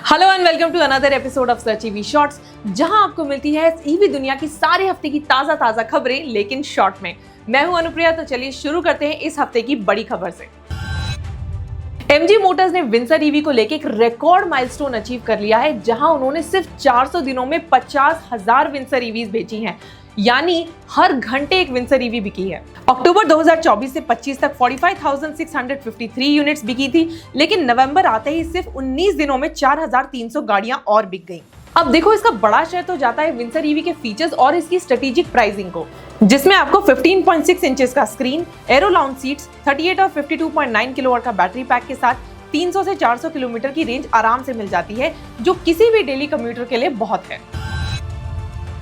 Hello and welcome to another episode of search EV shorts, जहां आपको मिलती है ईवी दुनिया की सारे हफ्ते की ताजा खबरें लेकिन शॉर्ट में। मैं हूं अनुप्रिया, तो चलिए शुरू करते हैं इस हफ्ते की बड़ी खबर से। MG मोटर्स ने विंसर ईवी को लेकर एक रिकॉर्ड माइलस्टोन अचीव कर लिया है, जहां उन्होंने सिर्फ 400 दिनों में 50,000 विंसर ईवीज बेची हैं, यानी हर घंटे एक विंसर ईवी बिकी है। अक्टूबर 2024 से 25 तक 45,653 यूनिट्स बिकी थी, लेकिन नवंबर आते ही सिर्फ 19 दिनों में 4,300 गाड़ियां और बिक गईं। अब देखो, इसका बड़ा श्रेय तो जाता है विंसर ईवी के फीचर्स और इसकी स्ट्रेटेजिक प्राइसिंग को, जिसमें आपको 15.6 इंचेस का स्क्रीन, एरो लाउंज सीट्स, 38 और 52.9 किलोवाट का बैटरी पैक के साथ 300 से 400 किलोमीटर की रेंज आराम से मिल जाती है, जो किसी भी डेली कम्यूटर के लिए बहुत है।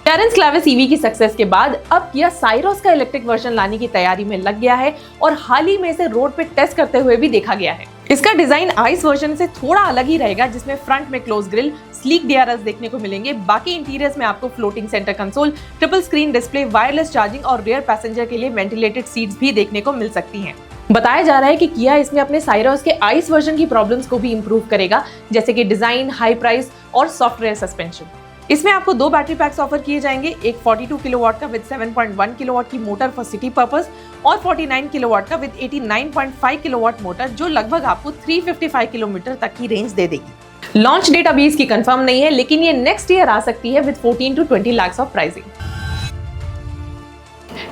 टेरेंस क्लेविस ईवी की सक्सेस के बाद अब किया साइरोस का इलेक्ट्रिक वर्जन लाने की तैयारी में लग गया है और हाल ही में इसे रोड पे टेस्ट करते हुए भी देखा गया है। इसका डिजाइन आइस वर्जन से थोड़ा अलग ही रहेगा, जिसमें फ्रंट में क्लोज ग्रिल, स्लीक DRS देखने को मिलेंगे। बाकी इंटीरियर्स में आपको floating centre console, triple screen display, wireless charging और रियर पैसेंजर के लिए वेंटिलेटेड सीट्स भी देखने को मिल सकती हैं। बताया जा रहा है कि किया इसमें अपने साइरोस के आइस वर्जन की प्रॉब्लम्स को भी इंप्रूव करेगा, जैसे कि डिजाइन, हाई प्राइस और सॉफ्टवेयर सस्पेंशन। इसमें आपको दो बैटरी पैक्स ऑफर किए जाएंगे, एक 42 किलोवाट का विद 7.1 किलोवाट की मोटर फॉर सिटी पर्पस और 49 किलोवाट का विद 89.5 किलोवाट मोटर, जो लगभग आपको 355 किलोमीटर तक की रेंज दे देगी। लॉन्च डेट अभी इसकी कंफर्म नहीं है, लेकिन ये नेक्स्ट ईयर आ सकती है with 14 to 20 lakh of pricing.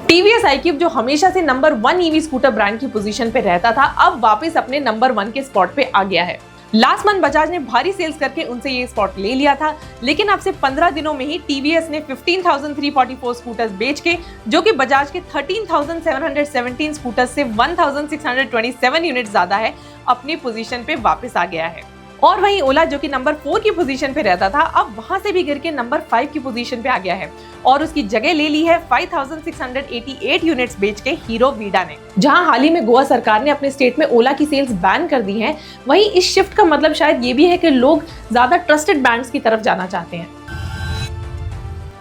TVS iQube, जो हमेशा से नंबर 1 ईवी स्कूटर ब्रांड की पोजीशन पे रहता था, अब वापस अपने नंबर 1 के स्पॉट पे आ गया है। लास्ट मंथ बजाज ने भारी सेल्स करके उनसे ये स्पॉट ले लिया था, लेकिन अब से 15 दिनों में ही TVS ने 15,344 स्कूटर्स बेच के, जो कि बजाज के 13,717 स्कूटर्स से 1,627 यूनिट ज्यादा है, अपनी पोजीशन पे वापस आ गया है। और वहीं ओला, जो कि नंबर 4 की पोजीशन पे रहता था, अब वहां से भी गिर के नंबर 5 की पोजीशन पे आ गया है और उसकी जगह ले ली है 5,688 यूनिट्स बेच के हीरो वीडा ने। जहां हाल ही में गोवा सरकार ने अपने स्टेट में ओला की सेल्स बैन कर दी है, वहीं इस शिफ्ट का मतलब शायद ये भी है कि लोग ज्यादा ट्रस्टेड ब्रांड्स की तरफ जाना चाहते हैं।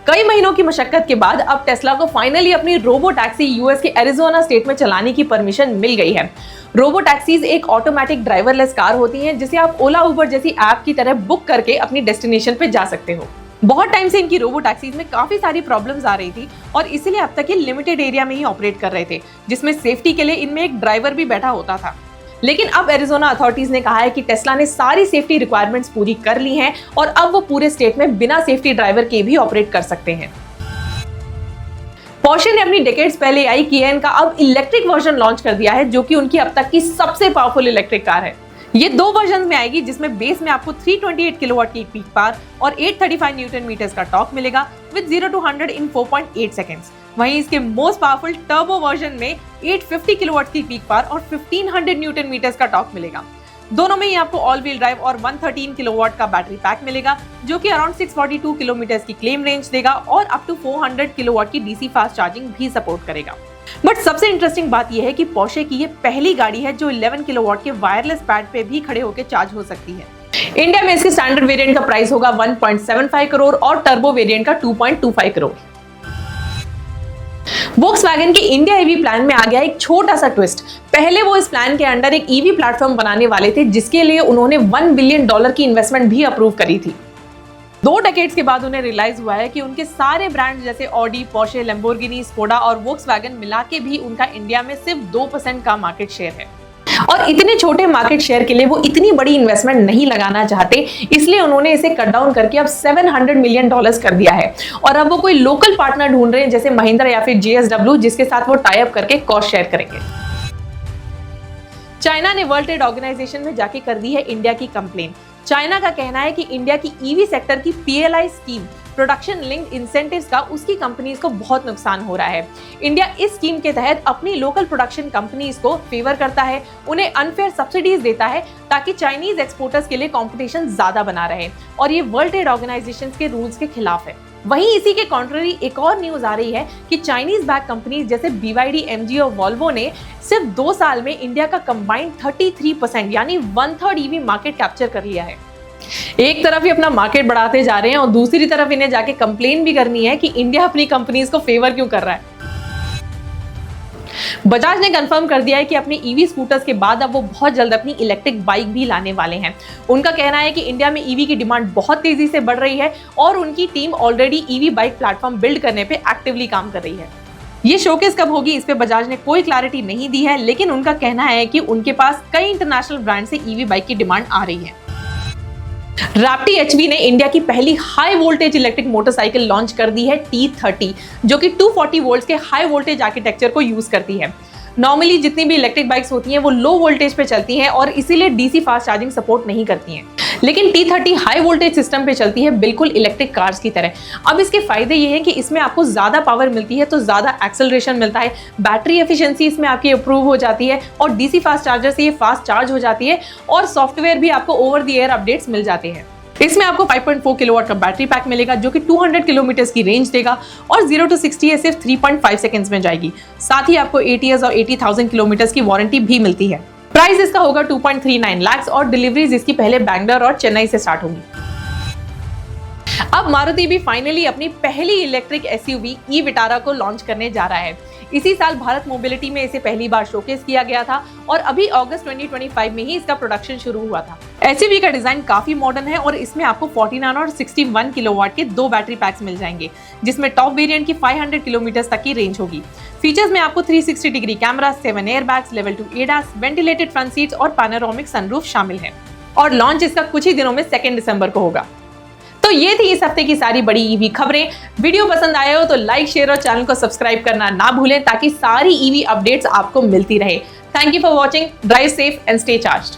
कई महीनों की मशक्कत के बाद अब टेस्ला को फाइनली अपनी रोबो टैक्सी यूएस के एरिजोना स्टेट में चलाने की परमिशन मिल गई है। रोबो टैक्सीज एक ऑटोमेटिक ड्राइवरलेस कार होती हैं, जिसे आप ओला उबर जैसी ऐप की तरह बुक करके अपनी डेस्टिनेशन पे जा सकते हो। बहुत टाइम से इनकी रोबो टैक्सीज में काफी सारी प्रॉब्लम्स आ रही थी और इसीलिए अब तक ये लिमिटेड एरिया में ही ऑपरेट कर रहे थे, जिसमें सेफ्टी के लिए इनमें एक ड्राइवर भी बैठा होता था। लेकिन अब एरिजोना अथॉरिटीज ने कहा है कि टेस्ला ने सारी सेफ्टी रिक्वायरमेंट्स पूरी कर ली हैं और अब वो पूरे स्टेट में बिना सेफ्टी ड्राइवर के भी ऑपरेट कर सकते हैं। पोर्शे ने अपनी डेकेड्स पहले आई कियन का अब इलेक्ट्रिक वर्जन लॉन्च कर दिया है, जो कि उनकी अब तक की सबसे पावरफुल इलेक्ट्रिक कार है। ये दो वर्जन में आएगी, जिसमें बेस में आपको 328 किलोवाट की पीक पावर और 835 न्यूटन मीटर्स का टॉर्क मिलेगा विद 0 to 100 इन 4.8 सेकेंड्स। वहीं इसके मोस्ट पावरफुल टर्बो वर्जन में 850 किलोवाट की पीक पावर और 1500 न्यूटन मीटर्स का टॉर्क मिलेगा। दोनों में ही आपको ऑल व्हील ड्राइव और 113 किलोवाट का बैटरी पैक मिलेगा, जो कि अराउंड 642 किलोमीटर की क्लेम रेंज देगा और अप टू 400 किलोवाट की डीसी फास्ट चार्जिंग भी सपोर्ट करेगा। बट सबसे इंटरेस्टिंग बात यह है कि पोर्शे की ये पहली गाड़ी है जो 11 किलोवाट के वायरलेस पैड पे भी खड़े होकर चार्ज हो सकती है। इंडिया में इसके स्टैंडर्ड वेरिएंट का प्राइस होगा 1.75 करोड़ और टर्बो वेरिएंट का 2.25 करोड़। वोक्सवैगन के इंडिया ईवी प्लान में आ गया एक छोटा सा ट्विस्ट। पहले वो इस प्लान के अंडर एक ईवी प्लेटफॉर्म बनाने वाले थे, जिसके लिए उन्होंने $1 बिलियन की इन्वेस्टमेंट भी अप्रूव करी थी। 2 डेकेड्स के बाद उन्हें रियलाइज हुआ है कि उनके सारे ब्रांड जैसे ऑडी, पोर्शे, लैम्बोर्गिनी, स्कोडा और वोक्सवैगन मिला के भी उनका इंडिया में सिर्फ 2% का मार्केट शेयर है और इतने छोटे मार्केट शेयर के लिए वो इतनी बड़ी इन्वेस्टमेंट नहीं लगाना चाहते, इसलिए उन्होंने इसे कट डाउन करके अब $700 मिलियन कर दिया है और अब वो कोई लोकल पार्टनर ढूंढ रहे हैं, जैसे महिंद्रा या फिर JSW, जिसके साथ वो टाई अप करके कॉस्ट शेयर करेंगे। चाइना ने वर्ल्ड ट्रेड ऑर्गेनाइजेशन में जाके कर दी है इंडिया की कंप्लेन। चाइना का कहना है कि इंडिया की ईवी सेक्टर की PLI scheme, production linked incentives का, उसकी कंपनीज को बहुत नुकसान हो रहा है। इंडिया इस स्कीम के तहत अपनी लोकल प्रोडक्शन कंपनीज को फेवर करता है, उन्हें अनफेयर सब्सिडीज देता है ताकि चाइनीज एक्सपोर्टर्स के लिए कंपटीशन ज्यादा बना रहे और ये वर्ल्ड ट्रेड ऑर्गेनाइजेशन के रूल्स के खिलाफ है। वहीं इसी के कॉन्ट्ररी एक और न्यूज आ रही है कि चाइनीज बैक कंपनीज जैसे BYD, MG और वॉल्वो ने सिर्फ 2 साल में इंडिया का कंबाइंड 33% यानी 1/3 ईवी मार्केट कैप्चर कर लिया है। एक तरफ ही अपना मार्केट बढ़ाते जा रहे हैं और दूसरी तरफ इन्हें जाके कंप्लेन भी करनी है कि इंडिया अपनी कंपनीज को फेवर क्यों कर रहा है। बजाज ने कंफर्म कर दिया है कि अपने ईवी स्कूटर्स के बाद अब वो बहुत जल्द अपनी इलेक्ट्रिक बाइक भी लाने वाले हैं। उनका कहना है कि इंडिया में ईवी की डिमांड बहुत तेजी से बढ़ रही है और उनकी team already EV bike platform build करने पे एक्टिवली काम कर रही है। ये शोकेस कब होगी इस पे बजाज ने कोई क्लैरिटी नहीं दी है, लेकिन उनका कहना है कि उनके पास कई इंटरनेशनल ब्रांड से ईवी बाइक की डिमांड आ रही है। राप्टी एचवी ने इंडिया की पहली high voltage electric motorcycle launch कर दी है T30, जो कि 240 वोल्ट्स के हाई वोल्टेज आर्किटेक्चर को यूज करती है। नॉर्मली जितनी भी इलेक्ट्रिक बाइक्स होती हैं वो लो वोल्टेज पे चलती हैं और इसीलिए डीसी फास्ट चार्जिंग सपोर्ट नहीं करती हैं, लेकिन T30 हाई वोल्टेज सिस्टम पे चलती है बिल्कुल इलेक्ट्रिक कार्स की तरह। अब इसके फायदे ये हैं कि इसमें आपको ज्यादा पावर मिलती है तो ज्यादा एक्सेलरेशन मिलता है, बैटरी एफिशिएंसी इसमें आपकी इंप्रूव हो जाती है और डीसी फास्ट चार्जर से ये फास्ट चार्ज हो जाती है और सॉफ्टवेयर भी आपको ओवर द एयर अपडेट्स मिल जाते हैं। इसमें आपको 5.4 किलोवाट का बैटरी पैक मिलेगा जो कि 200 किलोमीटर की रेंज देगा और 0 to 60 सिर्फ 3.5 सेकंड्स में जाएगी। साथ ही आपको ATS और 80,000 किलोमीटर की वारंटी भी मिलती है। प्राइस इसका होगा 2.39 लाख और डिलीवरीज इसकी पहले बैंगलोर और चेन्नई से स्टार्ट होंगी। अब मारुति भी फाइनली अपनी पहली इलेक्ट्रिक एसयूवी ई विटारा को लॉन्च करने जा रहा है। इसी साल भारत मोबिलिटी में इसे पहली बार शोकेस किया गया था और अभी अगस्त 2025 में ही इसका प्रोडक्शन शुरू हुआ था। एसयूवी का डिजाइन काफी मॉडर्न है और इसमें आपको 49 और 61 किलोवाट के 2 बैटरी पैक्स मिल जाएंगे, जिसमें टॉप वेरिएंट की 500 किलोमीटर तक की रेंज होगी। फीचर्स में आपको 360 degree camera, 7 airbags, level 2 ADAS, ventilated front seats और पैनोरामिक सनरूफ शामिल है और लॉन्च इसका कुछ ही दिनों में 2 दिसंबर को होगा। तो ये थी इस हफ्ते की सारी बड़ी ईवी खबरें। वीडियो पसंद आए हो तो लाइक, शेयर और चैनल को सब्सक्राइब करना ना भूलें ताकि सारी ईवी अपडेट्स आपको मिलती रहे। Thank you for watching. Drive safe and stay charged.